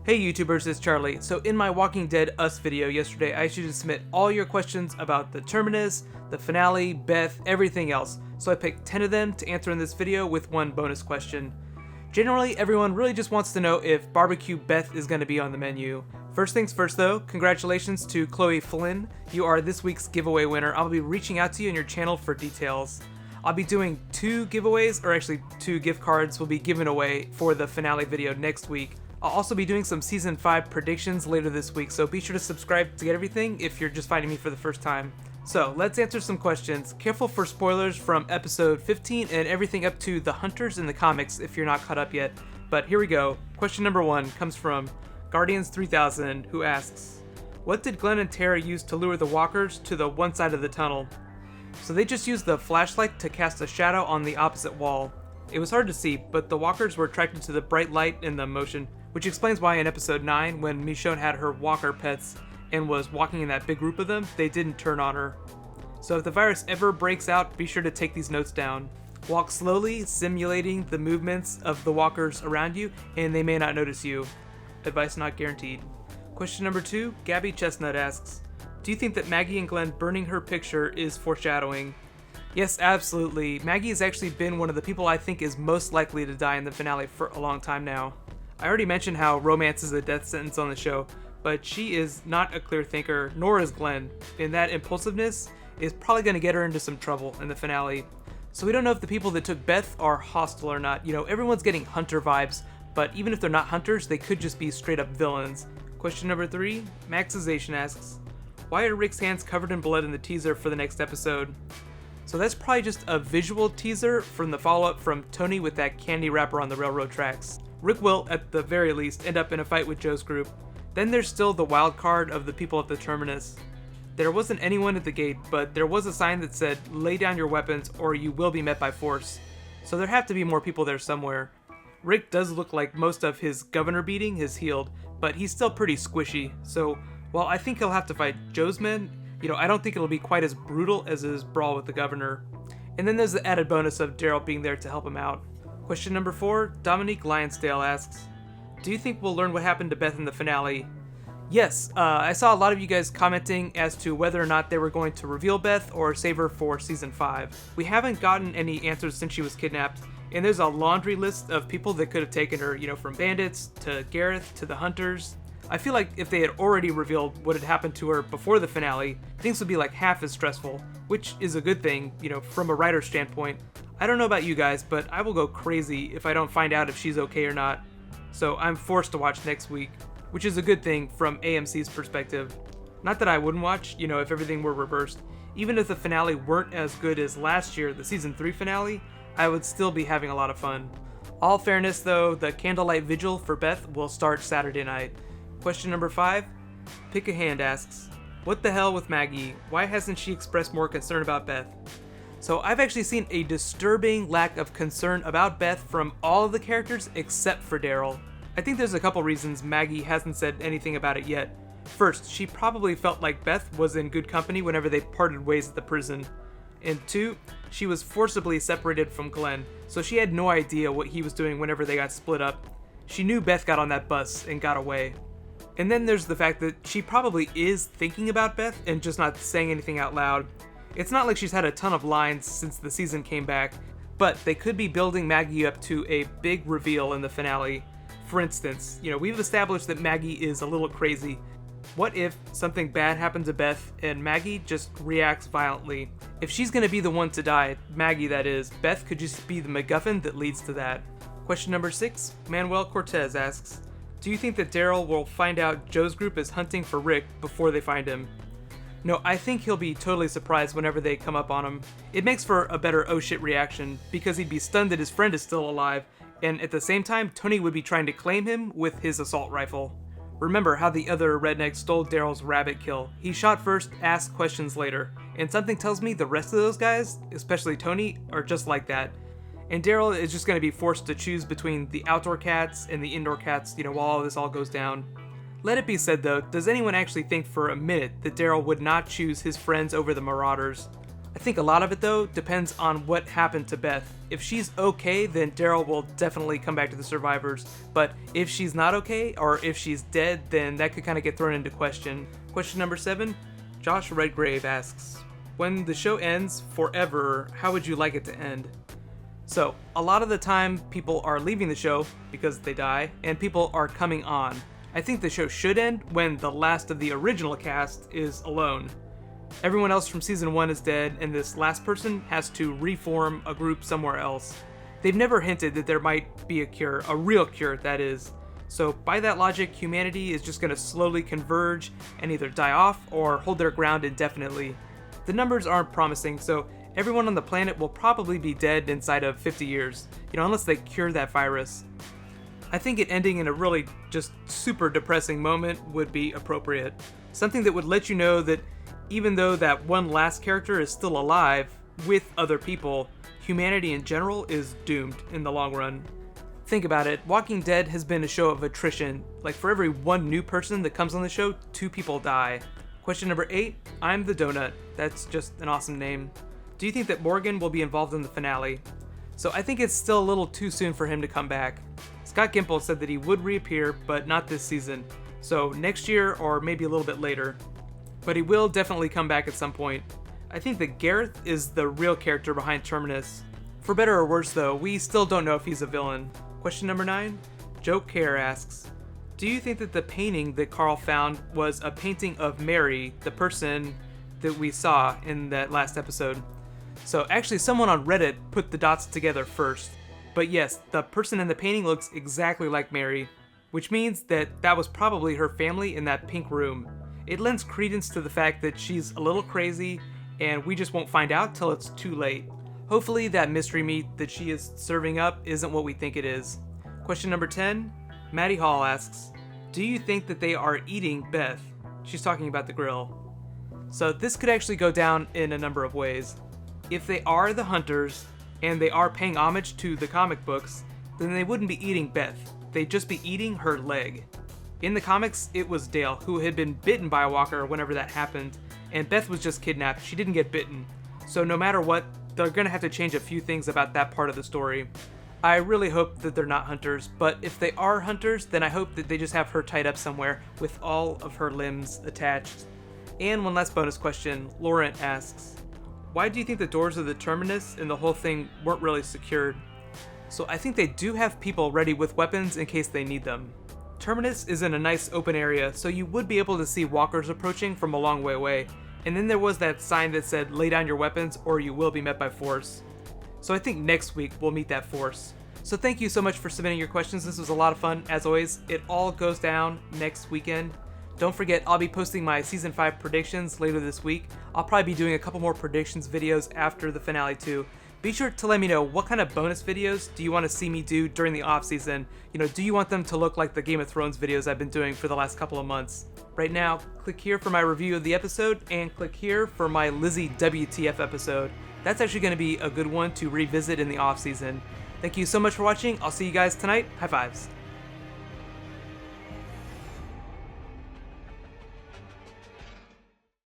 Hey YouTubers, it's Charlie. So in my Walking Dead Us video yesterday, I asked you to submit all your questions about the Terminus, the finale, Beth, everything else. So I picked 10 of them to answer in this video with one bonus question. Generally, everyone really just wants to know if barbecue Beth is going to be on the menu. First things first though, congratulations to Chloe Flynn. You are this week's giveaway winner. I'll be reaching out to you on your channel for details. I'll be doing 2 giveaways, or actually 2 gift cards will be given away for the finale video next week. I'll also be doing some Season 5 predictions later this week, so be sure to subscribe to get everything if you're just finding me for the first time. So, let's answer some questions. Careful for spoilers from episode 15 and everything up to the Hunters in the comics if you're not caught up yet. But here we go. Question number 1 comes from Guardians3000, who asks, what did Glenn and Tara use to lure the walkers to the one side of the tunnel? So they just used the flashlight to cast a shadow on the opposite wall. It was hard to see, but the walkers were attracted to the bright light and the motion, which explains why in episode 9, when Michonne had her walker pets and was walking in that big group of them, they didn't turn on her. So if the virus ever breaks out, be sure to take these notes down. Walk slowly, simulating the movements of the walkers around you, and they may not notice you. Advice not guaranteed. Question number 2, Gabby Chestnut asks, do you think that Maggie and Glenn burning her picture is foreshadowing? Yes, absolutely. Maggie has actually been one of the people I think is most likely to die in the finale for a long time now. I already mentioned how romance is a death sentence on the show, but she is not a clear thinker, nor is Glenn, and that impulsiveness is probably going to get her into some trouble in the finale. So we don't know if the people that took Beth are hostile or not. You know, everyone's getting Hunter vibes, but even if they're not Hunters, they could just be straight up villains. Question number 3, Maxization asks, why are Rick's hands covered in blood in the teaser for the next episode? So that's probably just a visual teaser from the follow-up from Tony with that candy wrapper on the railroad tracks. Rick will, at the very least, end up in a fight with Joe's group. Then there's still the wild card of the people at the Terminus. There wasn't anyone at the gate, but there was a sign that said, lay down your weapons or you will be met by force. So there have to be more people there somewhere. Rick does look like most of his governor beating has healed, but he's still pretty squishy. So while I think he'll have to fight Joe's men, I don't think it'll be quite as brutal as his brawl with the governor. And then there's the added bonus of Daryl being there to help him out. Question number 4, Dominique Lionsdale asks, do you think we'll learn what happened to Beth in the finale? Yes, I saw a lot of you guys commenting as to whether or not they were going to reveal Beth or save her for Season 5. We haven't gotten any answers since she was kidnapped, and there's a laundry list of people that could have taken her, from bandits to Gareth to the Hunters. I feel like if they had already revealed what had happened to her before the finale, things would be like half as stressful, which is a good thing, from a writer's standpoint. I don't know about you guys, but I will go crazy if I don't find out if she's okay or not. So I'm forced to watch next week, which is a good thing from AMC's perspective. Not that I wouldn't watch, if everything were reversed. Even if the finale weren't as good as last year, the Season 3 finale, I would still be having a lot of fun. All fairness though, the candlelight vigil for Beth will start Saturday night. Question number 5, Pick a Hand asks, what the hell with Maggie? Why hasn't she expressed more concern about Beth? So I've actually seen a disturbing lack of concern about Beth from all of the characters except for Daryl. I think there's a couple reasons Maggie hasn't said anything about it yet. First, she probably felt like Beth was in good company whenever they parted ways at the prison. And 2, she was forcibly separated from Glenn, so she had no idea what he was doing whenever they got split up. She knew Beth got on that bus and got away. And then there's the fact that she probably is thinking about Beth and just not saying anything out loud. It's not like she's had a ton of lines since the season came back, but they could be building Maggie up to a big reveal in the finale. For instance, we've established that Maggie is a little crazy. What if something bad happened to Beth and Maggie just reacts violently? If she's gonna be the one to die, Maggie that is, Beth could just be the MacGuffin that leads to that. Question number 6, Manuel Cortez asks, do you think that Daryl will find out Joe's group is hunting for Rick before they find him? No, I think he'll be totally surprised whenever they come up on him. It makes for a better oh shit reaction, because he'd be stunned that his friend is still alive, and at the same time, Tony would be trying to claim him with his assault rifle. Remember how the other redneck stole Daryl's rabbit kill. He shot first, asked questions later, and something tells me the rest of those guys, especially Tony, are just like that. And Daryl is just going to be forced to choose between the outdoor cats and the indoor cats, while this all goes down. Let it be said though, does anyone actually think for a minute that Daryl would not choose his friends over the Marauders? I I think a lot of it, though, depends on what happened to Beth. If she's okay, then Daryl will definitely come back to the survivors. But if she's not okay, or if she's dead, then that could kind of get thrown into question. Question number 7, Josh Redgrave asks, when the show ends forever, how would you like it to end? So, a lot of the time, people are leaving the show because they die, and people are coming on. I think the show should end when the last of the original cast is alone. Everyone else from season 1 is dead, and this last person has to reform a group somewhere else. They've never hinted that there might be a cure, a real cure, that is. So by that logic, humanity is just going to slowly converge and either die off or hold their ground indefinitely. The numbers aren't promising, so everyone on the planet will probably be dead inside of 50 years, unless they cure that virus. I think it ending in a really just super depressing moment would be appropriate. Something that would let you know that even though that one last character is still alive with other people, humanity in general is doomed in the long run. Think about it, Walking Dead has been a show of attrition. Like for every one new person that comes on the show, 2 people die. Question number 8, I'm the Donut. That's just an awesome name. Do you think that Morgan will be involved in the finale? So I think it's still a little too soon for him to come back. Scott Gimple said that he would reappear, but not this season. So next year or maybe a little bit later. But he will definitely come back at some point. I think that Gareth is the real character behind Terminus. For better or worse though, we still don't know if he's a villain. Question number 9, Joe Care asks, do you think that the painting that Carl found was a painting of Mary, the person that we saw in that last episode? So actually someone on Reddit put the dots together first. But yes, the person in the painting looks exactly like Mary, which means that that was probably her family in that pink room. It lends credence to the fact that she's a little crazy and we just won't find out till it's too late. Hopefully that mystery meat that she is serving up isn't what we think it is. Question number 10, Maddie Hall asks, do you think that they are eating Beth? She's talking about the grill. So this could actually go down in a number of ways. If they are the hunters and they are paying homage to the comic books, then they wouldn't be eating Beth. They'd just be eating her leg. In the comics, it was Dale who had been bitten by a walker whenever that happened, and Beth was just kidnapped. She didn't get bitten. So no matter what, they're gonna have to change a few things about that part of the story. I really hope that they're not hunters, but if they are hunters, then I hope that they just have her tied up somewhere with all of her limbs attached. And one last bonus question, Laurent asks, why do you think the doors of the Terminus and the whole thing weren't really secured? So I think they do have people ready with weapons in case they need them. Terminus is in a nice open area, so you would be able to see walkers approaching from a long way away. And then there was that sign that said, lay down your weapons or you will be met by force. So I think next week we'll meet that force. So thank you so much for submitting your questions. This was a lot of fun. As always, it all goes down next weekend. Don't forget, I'll be posting my Season 5 predictions later this week. I'll probably be doing a couple more predictions videos after the finale too. Be sure to let me know what kind of bonus videos do you want to see me do during the off season. Do you want them to look like the Game of Thrones videos I've been doing for the last couple of months? Right now, click here for my review of the episode, and click here for my Lizzie WTF episode. That's actually going to be a good one to revisit in the off season. Thank you so much for watching. I'll see you guys tonight. High fives.